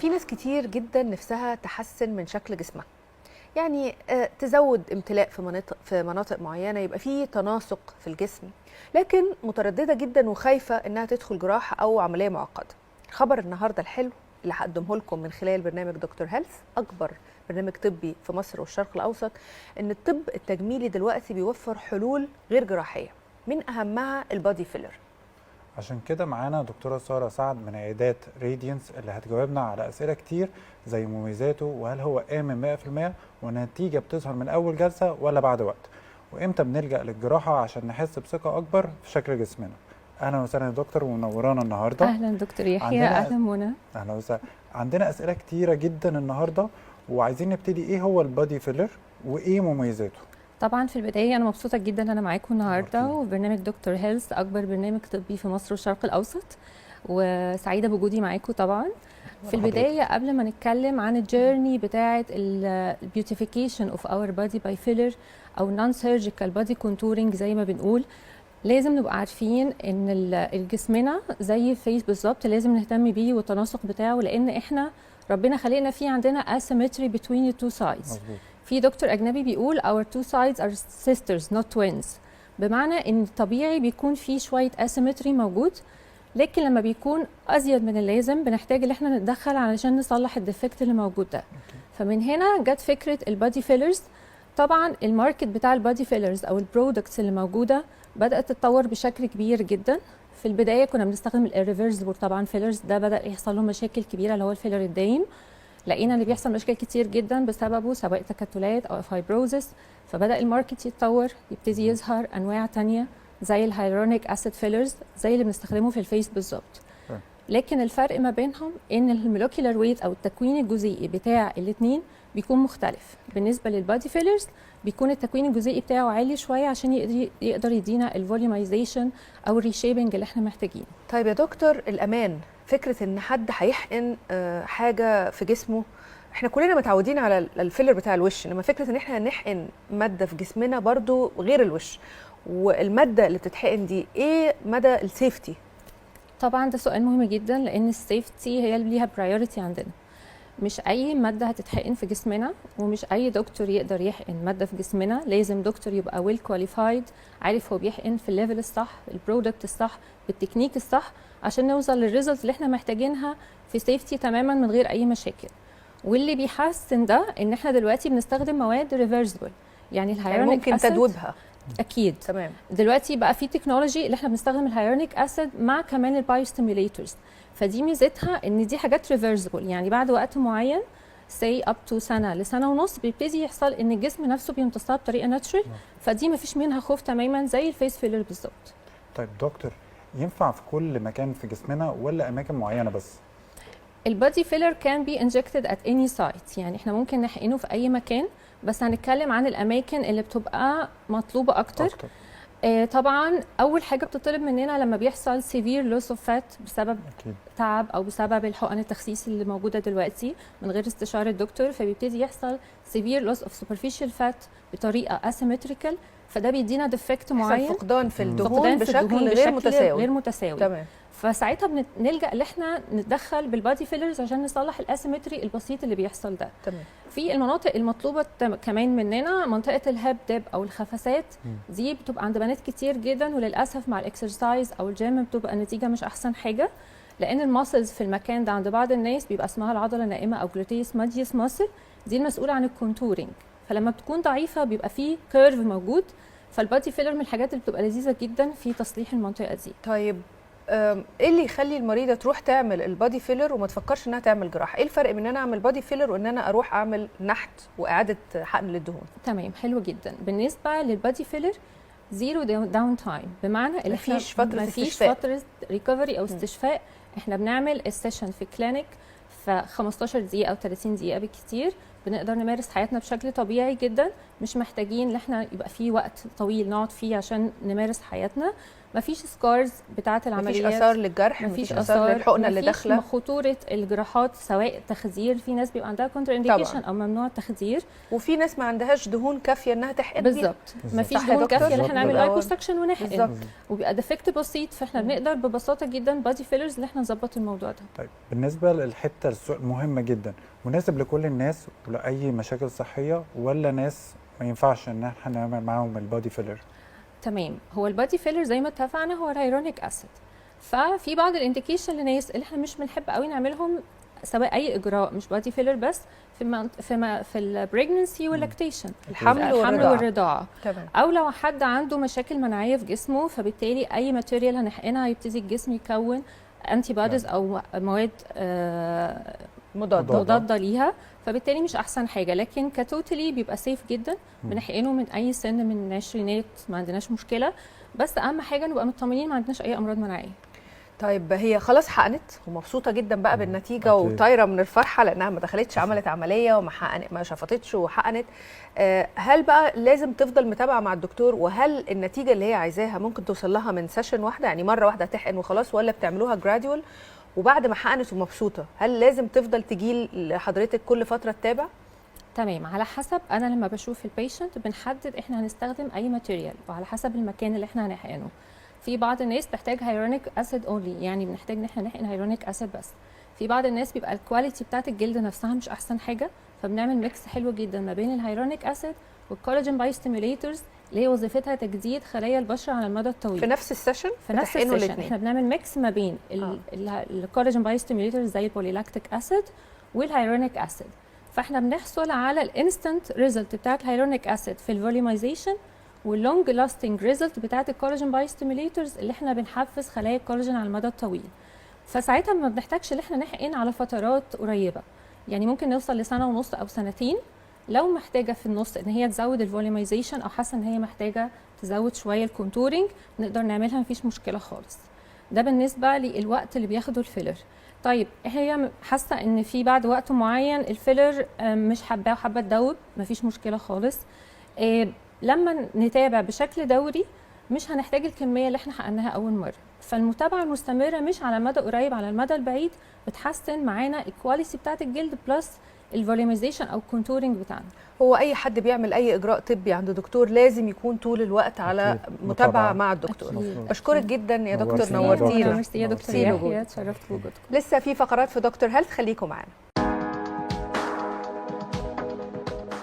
في ناس كتير جدا نفسها تحسن من شكل جسمها، يعني تزود امتلاء في مناطق معينه، يبقى في تناسق في الجسم، لكن متردده جدا وخايفه انها تدخل جراحه او عمليه معقده. خبر النهارده الحلو اللي هقدمه لكم من خلال برنامج دكتور هيلث، اكبر برنامج طبي في مصر والشرق الاوسط، ان الطب التجميلي دلوقتي بيوفر حلول غير جراحيه، من اهمها البادي فيلر. عشان كده معانا دكتورة سارة سعد من عيادات راديانس اللي هتجاوبنا على أسئلة كتير زي مميزاته، وهل هو آمن 100%، والنتيجة بتظهر من أول جلسة ولا بعد وقت، وإمتى بنلجأ للجراحة عشان نحس بثقة أكبر في شكل جسمنا. أهلا وسهلا يا دكتور ومنورانا النهاردة. أهلا دكتور يحيى. أهلا منى. أهلا وسهلا. عندنا أسئلة كتيرة جدا النهاردة، وعايزين نبتدي إيه هو البادي فيلر وإيه مميزاته؟ طبعا في البدايه انا مبسوطه جدا ان انا معاكم النهارده وبرنامج دكتور هيلث، اكبر برنامج طبي في مصر والشرق الاوسط، وسعيده بوجودي معاكم طبعا. في البدايه قبل ما نتكلم عن الجيرني بتاعه البيوتيفيكيشن اوف اور بادي باي فيلر او نون سيرجيكال بادي كونتورنج زي ما بنقول، لازم نبقى عارفين ان الجسمنا زي الفيس بالظبط، لازم نهتم بيه والتناسق بتاعه، لان احنا ربنا خلقنا فيه عندنا asymmetry between the two sides. مظبوط. في دكتور أجنبي بيقول our two sides are sisters not twins، بمعنى إن طبيعي بيكون في شوية asymmetry موجود، لكن لما بيكون أزيد من اللازم بنحتاج إن احنا نتدخل علشان نصلح الديفكت اللي موجود ده. فمن هنا جت فكرة البادي فيلرز. طبعا الماركت بتاع البادي فيلرز أو البرودكتس اللي موجودة بدأت تتطور بشكل كبير جدا. في البداية كنا بنستخدم الريفرسبل طبعا فيلرز، ده بدأ يحصل له مشاكل كبيرة اللي هو الفيلر الدايم، لقينا ان بيحصل مشاكل كتير جدا بسببه، سواء تكتلات او فايبروزس، فبدا الماركت يتطور، يبتدي يظهر انواع تانية زي الهيالورونيك اسيد فيلرز زي اللي بنستخدمه في الفيس بالظبط. لكن الفرق ما بينهم ان المولكيولار ويت او التكوين الجزيئي بتاع الاثنين بيكون مختلف. بالنسبه للبادي فيلرز بيكون التكوين الجزيئي بتاعه عالي شويه عشان يقدر يدينا الفوليومايزيشن او الريشيبنج اللي احنا محتاجينه. طيب يا دكتور، الامان، فكره ان حد هيحقن حاجه في جسمه، احنا كلنا متعودين على الفيلر بتاع الوش، انما فكره ان احنا نحقن ماده في جسمنا برضو غير الوش، والماده اللي بتتحقن دي ايه مدى السيفتي؟ طبعا ده سؤال مهم جدا، لان السيفتي هي اللي ليها برايورتي عندنا. مش اي ماده هتتحقن في جسمنا، ومش اي دكتور يقدر يحقن ماده في جسمنا، لازم دكتور يبقى ويل كواليفايد، عارف هو بيحقن في الليفل الصح، البرودكت الصح، بالتكنيك الصح، عشان نوصل للريزلت اللي احنا محتاجينها في سيفتي تماما من غير اي مشاكل. واللي بيحسن ده ان احنا دلوقتي بنستخدم مواد ريفرسبل، يعني الهيالورونيك ممكن تدويبها. اكيد تمام. دلوقتي بقى في تكنولوجي اللي احنا بنستخدم الهيالورونيك اسيد مع كمان البايوستيميوليتورز، فدي ميزتها ان دي حاجات ريفرسبل، يعني بعد وقت معين سي اب تو سنه لسنه ونص بيبتدي يحصل ان الجسم نفسه بيمتصها بطريقه ناتشرال، فدي مفيش منها خوف تماما زي الفيس فيلر بالظبط. طيب دكتور، ينفع في كل مكان في جسمنا ولا اماكن معينه بس؟ البادي فيلر كان بي انجكتد ات اني سايت، يعني احنا ممكن نحقنه في اي مكان، بس هنتكلم عن الاماكن اللي بتبقى مطلوبه اكتر. طبعا اول حاجه بتطلب مننا لما بيحصل سيفير لوس اوف فات بسبب تعب او بسبب الحقن التخسيس اللي موجوده دلوقتي من غير استشاره الدكتور، فبيبتدي يحصل سيفير لوس اوف سوبرفيشال فات بطريقه اسيمتريكال، فده بيدينا ديفكت معين، فقدان في الدهون بشكل غير متساوي. تمام. فساعتها بنلجا ان احنا نتدخل بالبادي فيلرز عشان نصلح الاسيمتري البسيط اللي بيحصل ده. تمام. في المناطق المطلوبه كمان مننا منطقه الهاب ديب او الخفسات، دي بتبقى عند بنات كتير جدا، وللاسف مع الاكسرسايز او الجيم بتبقى النتيجه مش احسن حاجه، لان الماسلز في المكان ده عند بعض الناس بيبقى اسمها العضله النائمه او جلوتيوس ماديوس ماسل، دي المسؤوله عن الكونتورنج، فلما بتكون ضعيفه بيبقى فيه كيرف موجود، فالبادي فيلر من الحاجات اللي بتبقى لذيذه جدا في تصليح المنطقه دي. طيب ايه اللي يخلي المريضه تروح تعمل البادي فيلر وما تفكرش انها تعمل جراحه؟ ايه الفرق بين ان انا اعمل بادي فيلر وان انا اروح اعمل نحت واعاده حقن للدهون؟ تمام، حلو جدا. بالنسبه للبادي فيلر زيرو داون تايم، بمعنى ان مفيش فتره ريكفري او استشفاء. احنا بنعمل السيشن في كلينيك في 15 دقيقه او 30 دقيقه بالكتير، بنقدر نمارس حياتنا بشكل طبيعي جدا، مش محتاجين ان احنا يبقى في وقت طويل نقعد فيه عشان نمارس حياتنا. مفيش سكارز بتاعه مفيش العمليات، اثار للجرح، مفيش مفيش اثار للحقنه اللي مفيش داخله. خطوره الجراحات سواء تخدير، في ناس بيبقى عندها كونتر انديكيشن او ممنوع التخدير، وفي ناس ما عندهاش دهون كافيه انها تحقن بيها. بالظبط مفيش صح يا دهون دكتور؟ كافيه ان احنا نعمل بالظبط. لايبوسكشن ونحقن، بالظبط. وبيبقى ديفكت بسيط، فاحنا بنقدر ببساطه جدا بادي فيلرز اللي احنا نظبط الموضوع ده. طيب بالنسبه للحته المهمه جدا، مناسب لكل الناس ولاي مشاكل صحيه، ولا ناس ما ينفعش ان احنا نعمل معاهم البادي فيلر؟ تمام، هو البادي فيلر زي ما اتفقنا هو الهيرونيك اسيد، ففي بعض الانديكيشن لناس اللي احنا مش بنحب قوي نعملهم سواء اي اجراء مش بادي فيلر بس في البريجننسي واللاكتيشن، الحمل والرضاعه. تمام. او لو حد عنده مشاكل مناعيه في جسمه، فبالتالي اي ماتيريال هنحقنها يبتدي الجسم يكون انتي بوديز او مواد مضاده ليها، فبالتالي مش احسن حاجه، لكن كتوتالي بيبقى سيف جدا، بنحقنه من اي سن من العشرينات، ما عندناش مشكله، بس اهم حاجه نبقى مطمنين ما عندناش اي امراض مناعيه. طيب هي خلاص حقنت ومبسوطه جدا بقى بالنتيجه أكيد. وطايره من الفرحه لانها ما دخلتش عملت عمليه وما حقنت ما شفطتش وحقنت. هل بقى لازم تفضل متابعه مع الدكتور؟ وهل النتيجه اللي هي عايزاها ممكن توصل لها من سيشن واحده، يعني مره واحده تحقن وخلاص، ولا بتعملوها جراديوال؟ وبعد ما حقنت ومبسوطه هل لازم تفضل تجي لحضرتك كل فتره تتابع؟ تمام، على حسب، انا لما بشوف البيشنت بنحدد احنا هنستخدم اي ماتيريال وعلى حسب المكان اللي احنا هنحقنه. في بعض الناس تحتاج هيرونيك اسيد اونلي، يعني بنحتاج ان احنا نحقن هيرونيك اسيد بس. في بعض الناس بيبقى الكواليتي بتاعت الجلد نفسها مش احسن حاجه، فبنعمل ميكس حلو جدا ما بين الهيرونيك اسيد والكولاجين باي ستيموليترز اللي هي وظيفتها تجديد خلايا البشره على المدى الطويل. في نفس السيشن؟ في نفس السيشن احنا بنعمل ميكس ما بين الكولاجين باي ستيموليترز زي البوليلاكتيك اسيد والهيرونيك اسيد، فاحنا بنحصل على الانستنت ريزلت بتاعت الهيرونيك اسيد في الفوليمايزيشن، واللونج لاستنج ريزلت بتاعت الكولاجين باي ستيموليترز اللي احنا بنحفز خلايا الكولاجين على المدى الطويل. فساعتها ما بنحتاجش ان احنا نحقن على فترات قريبه، يعني ممكن نوصل لسنه ونص او سنتين. لو محتاجه في النص ان هي تزود الفوليمايزيشن او حاسه ان هي محتاجه تزود شويه الكونتورنج، نقدر نعملها مفيش مشكله خالص. ده بالنسبه للوقت اللي بياخده الفيلر. طيب هي حاسه ان في بعد وقت معين الفيلر مش حاباه وحابه تدوب، مفيش مشكله خالص. لما نتابع بشكل دوري مش هنحتاج الكميه اللي احنا حقناها اول مره، فالمتابعه المستمره مش على المدى قريب، على المدى البعيد بتحسن معانا الكواليتي بتاعت الجلد بلس الفوليمايزيشن او الكونتورنج بتاعنا. هو اي حد بيعمل اي اجراء طبي عند دكتور لازم يكون طول الوقت على متابعه مع الدكتور. بشكرك جدا يا دكتور، نورتينا. ميرسي يا دكتور يحيى، اتشرفت بوجودكم. لسه في فقرات في دكتور هيلث، خليكم معانا.